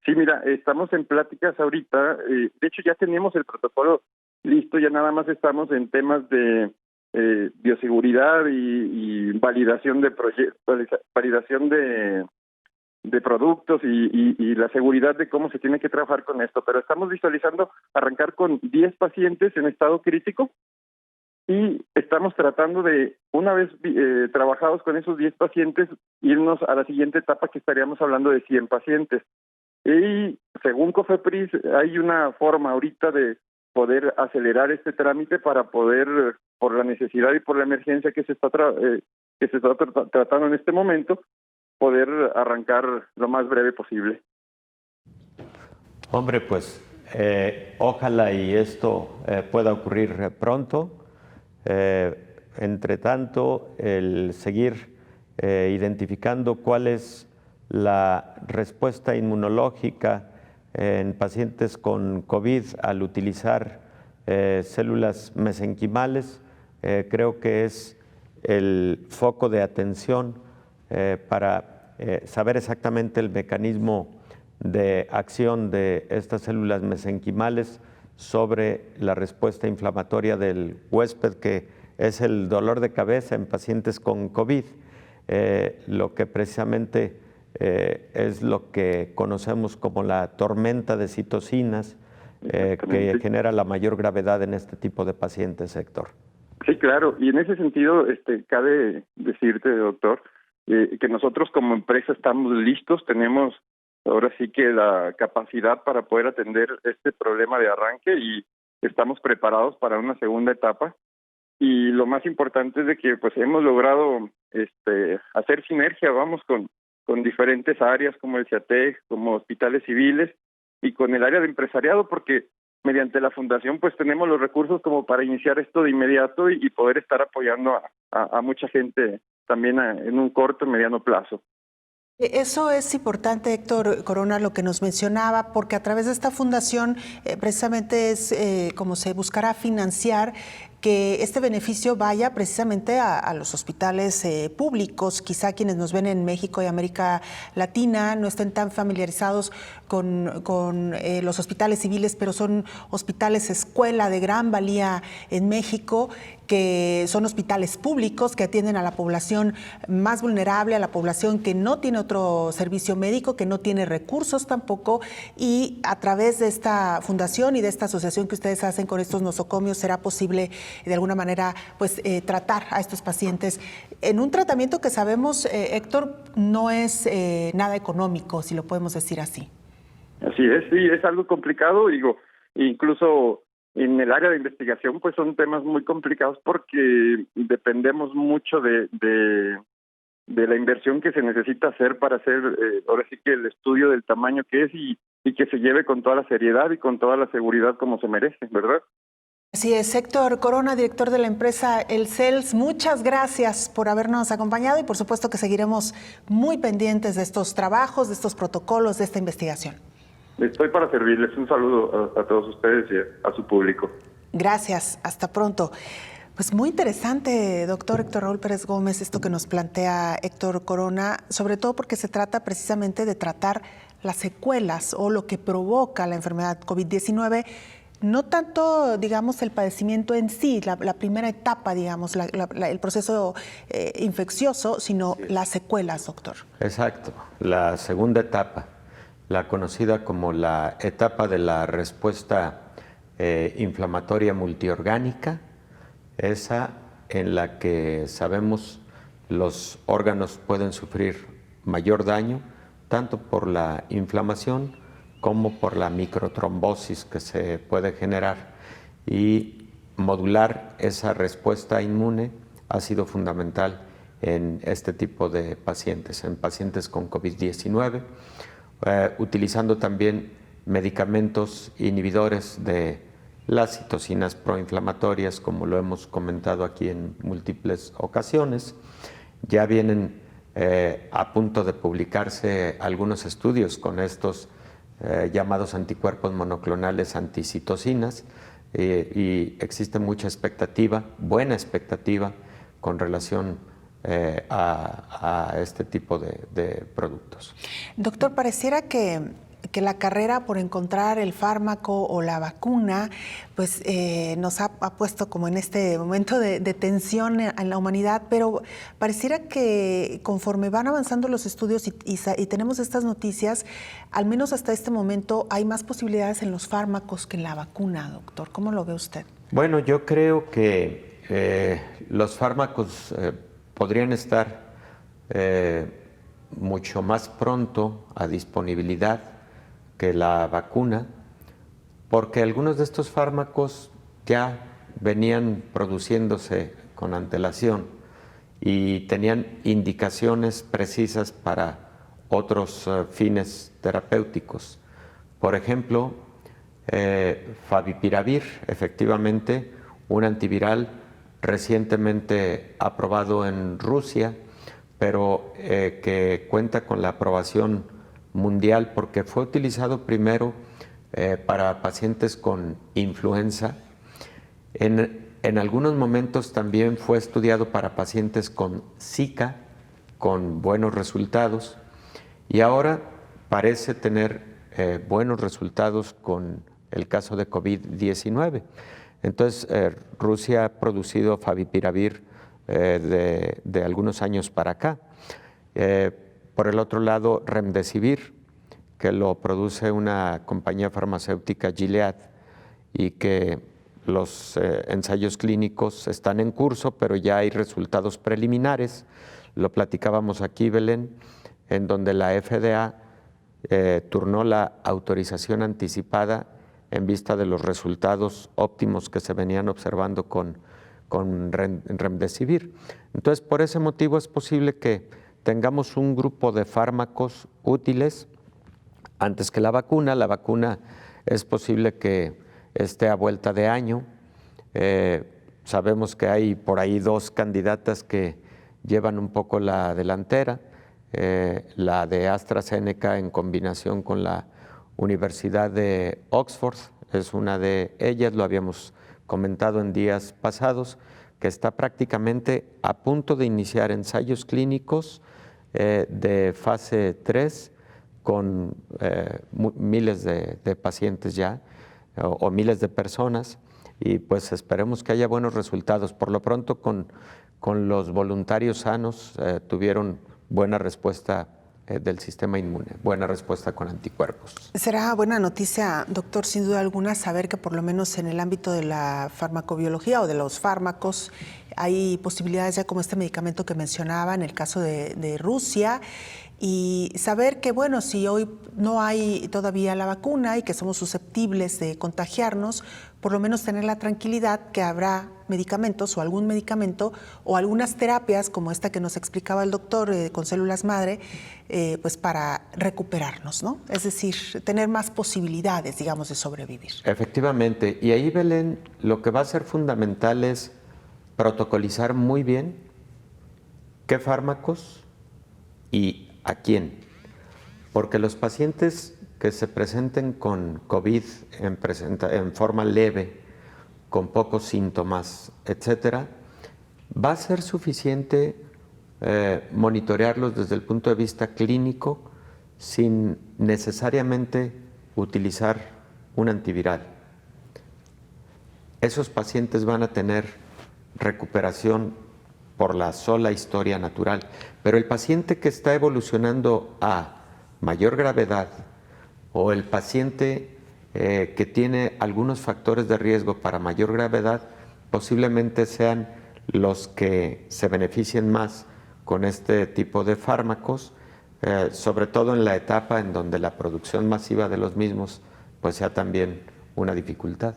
Sí, mira, estamos en pláticas ahorita, de hecho ya tenemos el protocolo listo, ya nada más estamos en temas de bioseguridad y validación de validación de productos y la seguridad de cómo se tiene que trabajar con esto, pero estamos visualizando arrancar con 10 pacientes en estado crítico y estamos tratando de, una vez trabajados con esos 10 pacientes, irnos a la siguiente etapa, que estaríamos hablando de 100 pacientes. Y según COFEPRIS hay una forma ahorita de poder acelerar este trámite para poder, por la necesidad y por la emergencia que se está tratando en este momento, poder arrancar lo más breve posible. Hombre, pues ojalá y esto pueda ocurrir pronto. Entre tanto, el seguir identificando cuál es la respuesta inmunológica en pacientes con COVID al utilizar células mesenquimales, creo que es el foco de atención para saber exactamente el mecanismo de acción de estas células mesenquimales sobre la respuesta inflamatoria del huésped, que es el dolor de cabeza en pacientes con COVID, lo que precisamente es lo que conocemos como la tormenta de citocinas, que genera la mayor gravedad en este tipo de pacientes, Héctor. Sí, claro, y en ese sentido cabe decirte, doctor, que nosotros como empresa estamos listos, tenemos ahora sí que la capacidad para poder atender este problema de arranque y estamos preparados para una segunda etapa. Y lo más importante es de que pues hemos logrado hacer sinergia, vamos, con diferentes áreas como el CIATEC, como hospitales civiles y con el área de empresariado, porque mediante la fundación pues tenemos los recursos como para iniciar esto de inmediato y poder estar apoyando a mucha gente también en un corto y mediano plazo. Eso es importante, Héctor Corona, lo que nos mencionaba, porque a través de esta fundación precisamente es como se buscará financiar que este beneficio vaya precisamente a los hospitales públicos. Quizá quienes nos ven en México y América Latina no estén tan familiarizados con los hospitales civiles, pero son hospitales escuela de gran valía en México, que son hospitales públicos que atienden a la población más vulnerable, a la población que no tiene otro servicio médico, que no tiene recursos tampoco, y a través de esta fundación y de esta asociación que ustedes hacen con estos nosocomios será posible de alguna manera pues tratar a estos pacientes en un tratamiento que sabemos, Héctor, no es nada económico, si lo podemos decir así. Así es, sí, es algo complicado, digo, incluso en el área de investigación pues son temas muy complicados porque dependemos mucho de la inversión que se necesita hacer para hacer ahora sí que el estudio del tamaño que es y que se lleve con toda la seriedad y con toda la seguridad como se merece, ¿verdad? Así es, Héctor Corona, director de la empresa El CELS, muchas gracias por habernos acompañado y por supuesto que seguiremos muy pendientes de estos trabajos, de estos protocolos, de esta investigación. Estoy para servirles. Un saludo a todos ustedes y a su público. Gracias, hasta pronto. Pues muy interesante, doctor Héctor Raúl Pérez Gómez, esto que nos plantea Héctor Corona, sobre todo porque se trata precisamente de tratar las secuelas o lo que provoca la enfermedad COVID-19, no tanto, digamos, el padecimiento en sí, la primera etapa, digamos, el proceso infeccioso, sino las secuelas, doctor. Exacto, la segunda etapa, la conocida como la etapa de la respuesta inflamatoria multiorgánica, esa en la que sabemos los órganos pueden sufrir mayor daño, tanto por la inflamación como por la microtrombosis que se puede generar, y modular esa respuesta inmune ha sido fundamental en este tipo de pacientes, en pacientes con COVID-19, utilizando también medicamentos inhibidores de las citocinas proinflamatorias, como lo hemos comentado aquí en múltiples ocasiones. Ya vienen a punto de publicarse algunos estudios con estos llamados anticuerpos monoclonales anticitocinas, y existe mucha expectativa, buena expectativa, con relación a este tipo de productos. Doctor, pareciera que que la carrera por encontrar el fármaco o la vacuna pues nos ha puesto como en este momento de tensión en la humanidad, pero pareciera que conforme van avanzando los estudios y tenemos estas noticias, al menos hasta este momento hay más posibilidades en los fármacos que en la vacuna, doctor. ¿Cómo lo ve usted? Bueno, yo creo que los fármacos podrían estar mucho más pronto a disponibilidad que la vacuna, porque algunos de estos fármacos ya venían produciéndose con antelación y tenían indicaciones precisas para otros fines terapéuticos. Por ejemplo, Favipiravir, efectivamente, un antiviral recientemente aprobado en Rusia, pero que cuenta con la aprobación mundial porque fue utilizado primero para pacientes con influenza. En algunos momentos también fue estudiado para pacientes con Zika, con buenos resultados, y ahora parece tener buenos resultados con el caso de COVID-19. Entonces, Rusia ha producido Favipiravir de algunos años para acá. Por el otro lado, Remdesivir, que lo produce una compañía farmacéutica, Gilead, y que los ensayos clínicos están en curso, pero ya hay resultados preliminares. Lo platicábamos aquí, Belén, en donde la FDA turnó la autorización anticipada en vista de los resultados óptimos que se venían observando con Remdesivir. Entonces, por ese motivo es posible que tengamos un grupo de fármacos útiles antes que la vacuna. La vacuna es posible que esté a vuelta de año. Sabemos que hay por ahí dos candidatas que llevan un poco la delantera, la de AstraZeneca en combinación con la Universidad de Oxford, es una de ellas, lo habíamos comentado en días pasados, que está prácticamente a punto de iniciar ensayos clínicos de fase 3 con miles de pacientes ya, o miles de personas, y pues esperemos que haya buenos resultados. Por lo pronto con los voluntarios sanos tuvieron buena respuesta del sistema inmune, buena respuesta con anticuerpos. Será buena noticia, doctor, sin duda alguna, saber que por lo menos en el ámbito de la farmacobiología o de los fármacos hay posibilidades ya como este medicamento que mencionaba en el caso de Rusia, y saber que, bueno, si hoy no hay todavía la vacuna y que somos susceptibles de contagiarnos, por lo menos tener la tranquilidad que habrá medicamentos o algún medicamento o algunas terapias como esta que nos explicaba el doctor con células madre, pues para recuperarnos, ¿no? Es decir, tener más posibilidades, digamos, de sobrevivir. Efectivamente, y ahí, Belén, lo que va a ser fundamental es protocolizar muy bien qué fármacos y a quién, porque los pacientes que se presenten con COVID en forma leve, con pocos síntomas, etcétera, va a ser suficiente monitorearlos desde el punto de vista clínico sin necesariamente utilizar un antiviral. Esos pacientes van a tener recuperación por la sola historia natural, pero el paciente que está evolucionando a mayor gravedad o el paciente que tiene algunos factores de riesgo para mayor gravedad, posiblemente sean los que se beneficien más con este tipo de fármacos, sobre todo en la etapa en donde la producción masiva de los mismos pues sea también una dificultad.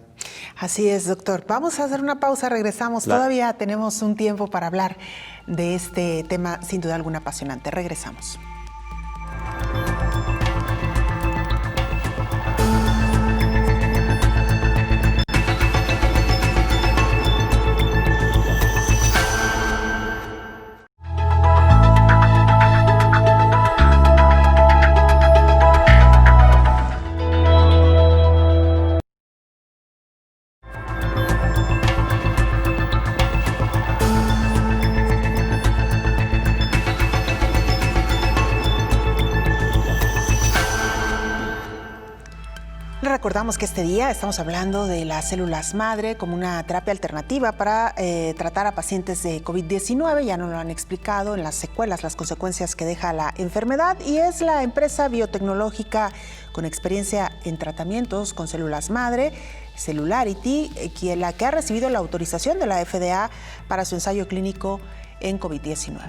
Así es, doctor. Vamos a hacer una pausa, regresamos. Todavía tenemos un tiempo para hablar de este tema sin duda alguna apasionante. Regresamos. recordamos que este día estamos hablando de las células madre como una terapia alternativa para tratar a pacientes de COVID-19. Ya nos lo han explicado en las secuelas, las consecuencias que deja la enfermedad, y es la empresa biotecnológica con experiencia en tratamientos con células madre, Celularity, la que ha recibido la autorización de la FDA para su ensayo clínico en COVID-19.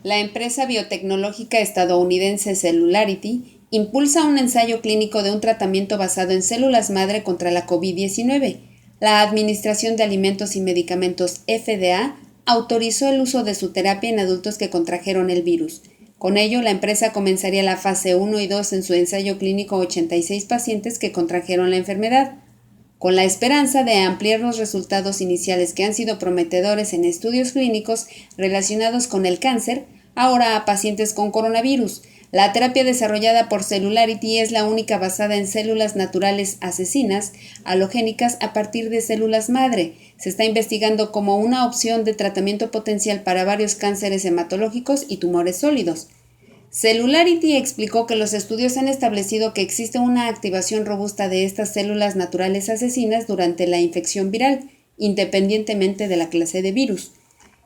La empresa biotecnológica estadounidense Celularity impulsa un ensayo clínico de un tratamiento basado en células madre contra la COVID-19. La Administración de Alimentos y Medicamentos FDA autorizó el uso de su terapia en adultos que contrajeron el virus. Con ello, la empresa comenzaría la fase 1 y 2 en su ensayo clínico a 86 pacientes que contrajeron la enfermedad, con la esperanza de ampliar los resultados iniciales que han sido prometedores en estudios clínicos relacionados con el cáncer, ahora a pacientes con coronavirus. La terapia desarrollada por Celularity es la única basada en células naturales asesinas, halogénicas a partir de células madre. Se está investigando como una opción de tratamiento potencial para varios cánceres hematológicos y tumores sólidos. Celularity explicó que los estudios han establecido que existe una activación robusta de estas células naturales asesinas durante la infección viral, independientemente de la clase de virus.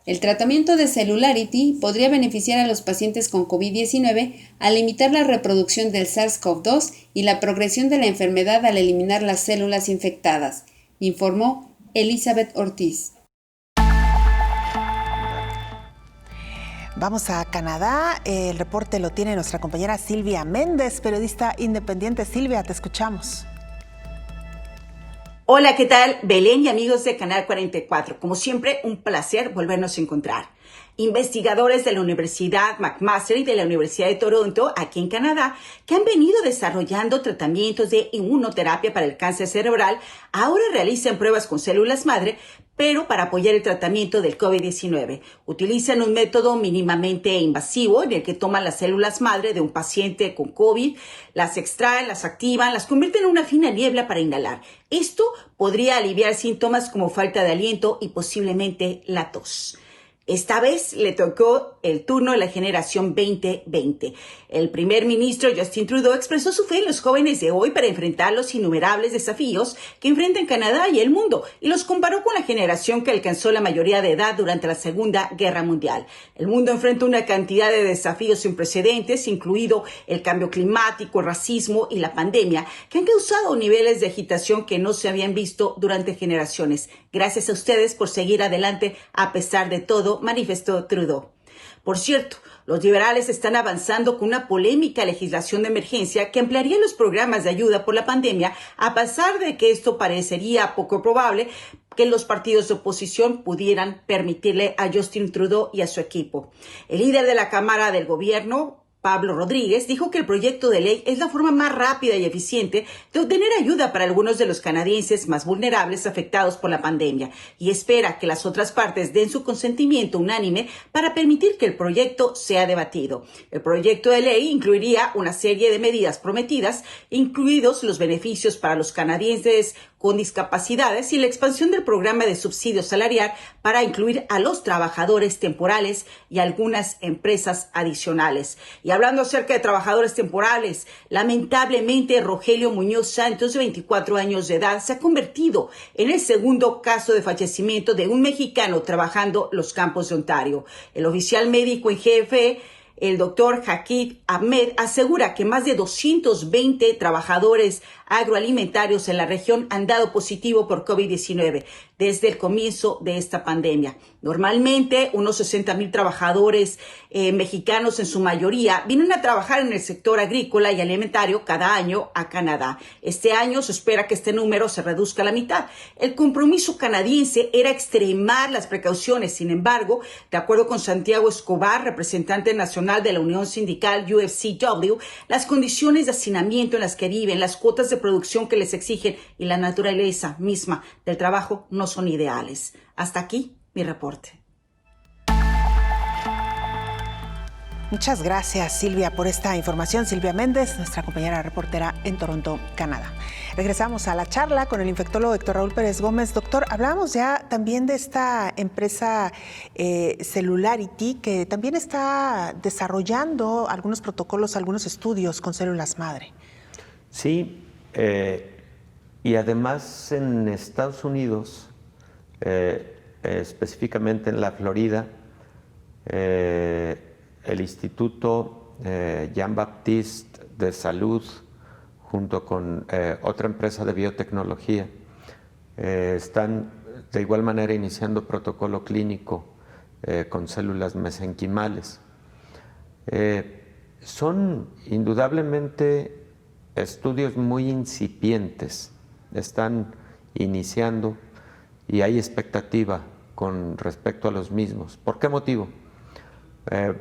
El tratamiento de Celularity podría beneficiar a los pacientes con COVID-19 al limitar la reproducción del SARS-CoV-2 y la progresión de la enfermedad al eliminar las células infectadas, informó Elizabeth Ortiz. Vamos a Canadá. El reporte lo tiene nuestra compañera Silvia Méndez, periodista independiente. Silvia, te escuchamos. Hola, ¿qué tal? Belén y amigos de Canal 44. Como siempre, un placer volvernos a encontrar. Investigadores de la Universidad McMaster y de la Universidad de Toronto, aquí en Canadá, que han venido desarrollando tratamientos de inmunoterapia para el cáncer cerebral, ahora realizan pruebas con células madre, pero para apoyar el tratamiento del COVID-19. Utilizan un método mínimamente invasivo en el que toman las células madre de un paciente con COVID, las extraen, las activan, las convierten en una fina niebla para inhalar. Esto podría aliviar síntomas como falta de aliento y posiblemente la tos. Esta vez le tocó el turno de la generación 2020. El primer ministro Justin Trudeau expresó su fe en los jóvenes de hoy para enfrentar los innumerables desafíos que enfrentan Canadá y el mundo, y los comparó con la generación que alcanzó la mayoría de edad durante la Segunda Guerra Mundial. El mundo enfrenta una cantidad de desafíos sin precedentes, incluido el cambio climático, el racismo y la pandemia, que han causado niveles de agitación que no se habían visto durante generaciones. Gracias a ustedes por seguir adelante a pesar de todo, manifestó Trudeau. Por cierto, los liberales están avanzando con una polémica legislación de emergencia que ampliaría los programas de ayuda por la pandemia, a pesar de que esto parecería poco probable que los partidos de oposición pudieran permitirle a Justin Trudeau y a su equipo. El líder de la Cámara del Gobierno, Pablo Rodríguez, dijo que el proyecto de ley es la forma más rápida y eficiente de obtener ayuda para algunos de los canadienses más vulnerables afectados por la pandemia, y espera que las otras partes den su consentimiento unánime para permitir que el proyecto sea debatido. El proyecto de ley incluiría una serie de medidas prometidas, incluidos los beneficios para los canadienses con discapacidades y la expansión del programa de subsidio salarial para incluir a los trabajadores temporales y algunas empresas adicionales. Y hablando acerca de trabajadores temporales, lamentablemente Rogelio Muñoz Santos, de 24 años de edad, se ha convertido en el segundo caso de fallecimiento de un mexicano trabajando los campos de Ontario. El oficial médico en jefe, el doctor Jakid Ahmed, asegura que más de 220 trabajadores agroalimentarios en la región han dado positivo por COVID-19 desde el comienzo de esta pandemia. Normalmente, unos 60,000 trabajadores mexicanos, en su mayoría, vienen a trabajar en el sector agrícola y alimentario cada año a Canadá. Este año se espera que este número se reduzca a la mitad. El compromiso canadiense era extremar las precauciones. Sin embargo, de acuerdo con Santiago Escobar, representante nacional de la Unión Sindical UFCW, las condiciones de hacinamiento en las que viven, las cuotas de producción que les exigen y la naturaleza misma del trabajo no son ideales. Hasta aquí mi reporte. Muchas gracias, Silvia, por esta información. Silvia Méndez, nuestra compañera reportera en Toronto, Canadá. Regresamos a la charla con el infectólogo Héctor Raúl Pérez Gómez. Doctor, hablábamos ya también de esta empresa Cellularity, que también está desarrollando algunos protocolos, algunos estudios con células madre. Sí, y además en Estados Unidos, específicamente en la Florida, el Instituto Jean-Baptiste de Salud, junto con otra empresa de biotecnología, están de igual manera iniciando protocolo clínico con células mesenquimales. Son indudablemente estudios muy incipientes, están iniciando y hay expectativa con respecto a los mismos. ¿Por qué motivo?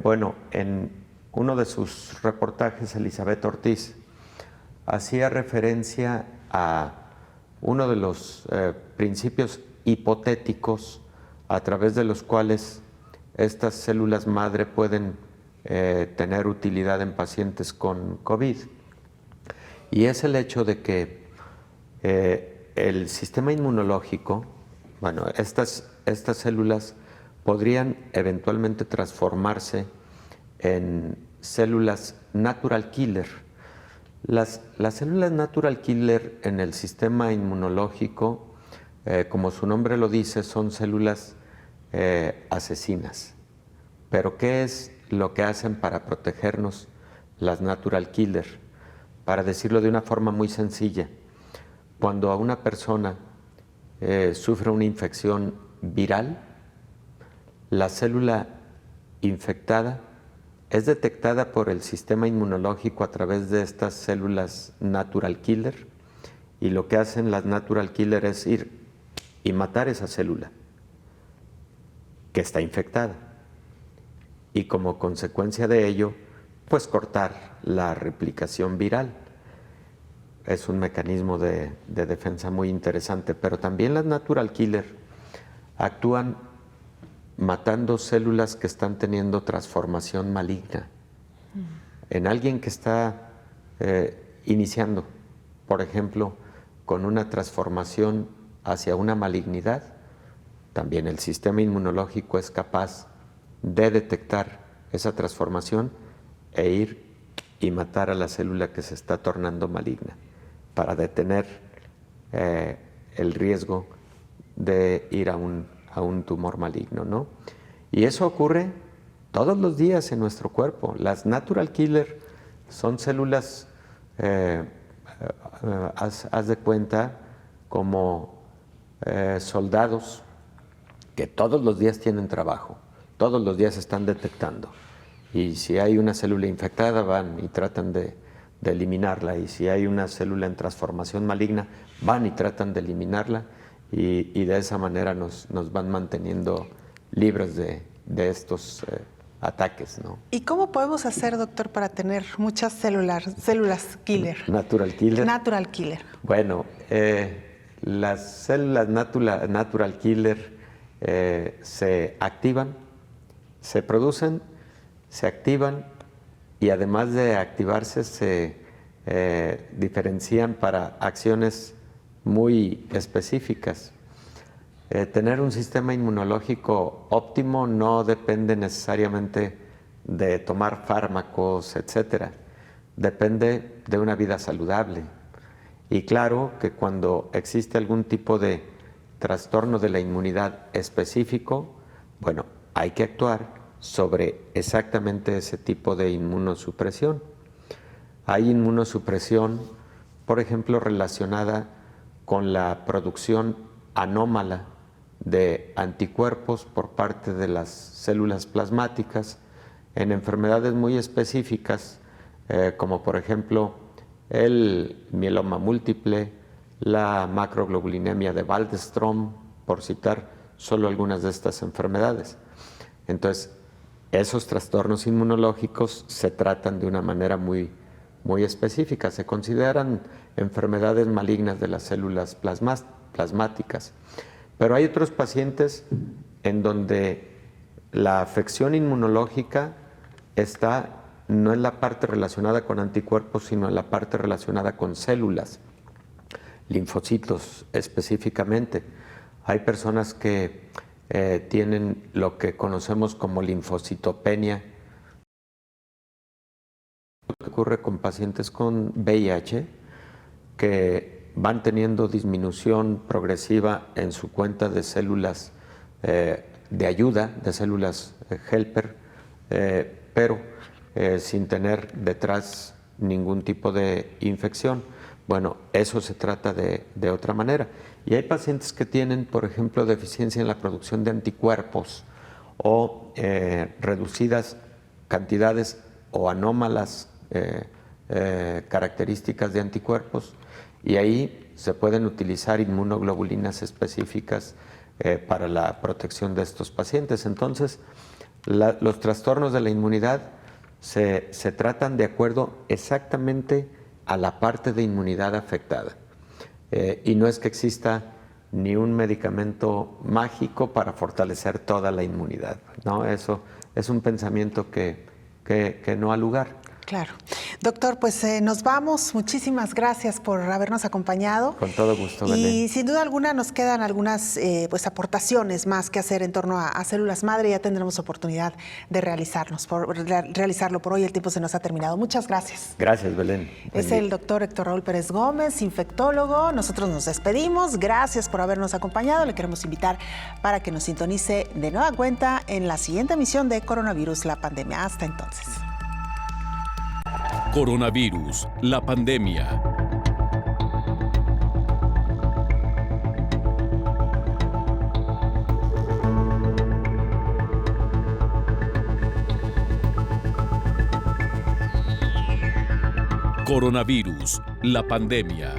Bueno, en uno de sus reportajes, Elizabeth Ortiz hacía referencia a uno de los principios hipotéticos a través de los cuales estas células madre pueden tener utilidad en pacientes con COVID. Y es el hecho de que el sistema inmunológico, bueno, estas células podrían eventualmente transformarse en células natural killer. Las células natural killer en el sistema inmunológico, como su nombre lo dice, son células asesinas. Pero ¿qué es lo que hacen para protegernos las natural killer? Para decirlo de una forma muy sencilla, cuando a una persona sufre una infección viral, la célula infectada es detectada por el sistema inmunológico a través de estas células natural killer, y lo que hacen las natural killer es ir y matar esa célula que está infectada, y como consecuencia de ello, pues cortar la replicación viral. Es un mecanismo de defensa muy interesante, pero también las natural killer actúan matando células que están teniendo transformación maligna. En alguien que está iniciando, por ejemplo, con una transformación hacia una malignidad, también el sistema inmunológico es capaz de detectar esa transformación e ir y matar a la célula que se está tornando maligna, para detener el riesgo de ir a un tumor maligno, ¿no? Y eso ocurre todos los días en nuestro cuerpo. Las natural killer son células, haz de cuenta, como soldados que todos los días tienen trabajo, todos los días están detectando. Y si hay una célula infectada, van y tratan de eliminarla. Y si hay una célula en transformación maligna, van y tratan de eliminarla. Y de esa manera nos van manteniendo libres de estos ataques, ¿no? ¿Y cómo podemos hacer, doctor, para tener muchas células killer? Natural killer. Natural killer. Bueno, las células natural killer se activan, se producen, se activan, y además de activarse se diferencian para acciones muy específicas. Tener un sistema inmunológico óptimo no depende necesariamente de tomar fármacos, etcétera. Depende de una vida saludable. Y claro que cuando existe algún tipo de trastorno de la inmunidad específico, bueno, hay que actuar sobre exactamente ese tipo de inmunosupresión. Hay inmunosupresión, por ejemplo, relacionada con la producción anómala de anticuerpos por parte de las células plasmáticas en enfermedades muy específicas, como por ejemplo el mieloma múltiple, la macroglobulinemia de Waldenström, por citar solo algunas de estas enfermedades. Entonces, esos trastornos inmunológicos se tratan de una manera muy específica. Se consideran enfermedades malignas de las células plasmáticas. Pero hay otros pacientes en donde la afección inmunológica no en la parte relacionada con anticuerpos, sino en la parte relacionada con células, linfocitos específicamente. Hay personas que tienen lo que conocemos como linfocitopenia. Lo que ocurre con pacientes con VIH, que van teniendo disminución progresiva en su cuenta de células de ayuda, de células helper, pero sin tener detrás ningún tipo de infección. Bueno, eso se trata de otra manera. Y hay pacientes que tienen, por ejemplo, deficiencia en la producción de anticuerpos o reducidas cantidades o anómalas características de anticuerpos, y ahí se pueden utilizar inmunoglobulinas específicas para la protección de estos pacientes. Entonces, los trastornos de la inmunidad se tratan de acuerdo exactamente a la parte de inmunidad afectada. Y no es que exista ni un medicamento mágico para fortalecer toda la inmunidad, ¿no? Eso es un pensamiento que no ha lugar. Claro. Doctor, pues nos vamos. Muchísimas gracias por habernos acompañado. Con todo gusto, Y Belén. sin duda alguna nos quedan algunas pues aportaciones más que hacer en torno a células madre. Ya tendremos oportunidad de realizarlo. Por hoy el tiempo se nos ha terminado. Muchas gracias. Gracias, Belén. Es el doctor Héctor Raúl Pérez Gómez, infectólogo. Nosotros nos despedimos. Gracias por habernos acompañado. Le queremos invitar para que nos sintonice de nueva cuenta en la siguiente emisión de Coronavirus, la pandemia. Hasta entonces. Coronavirus, la pandemia. Coronavirus, la pandemia.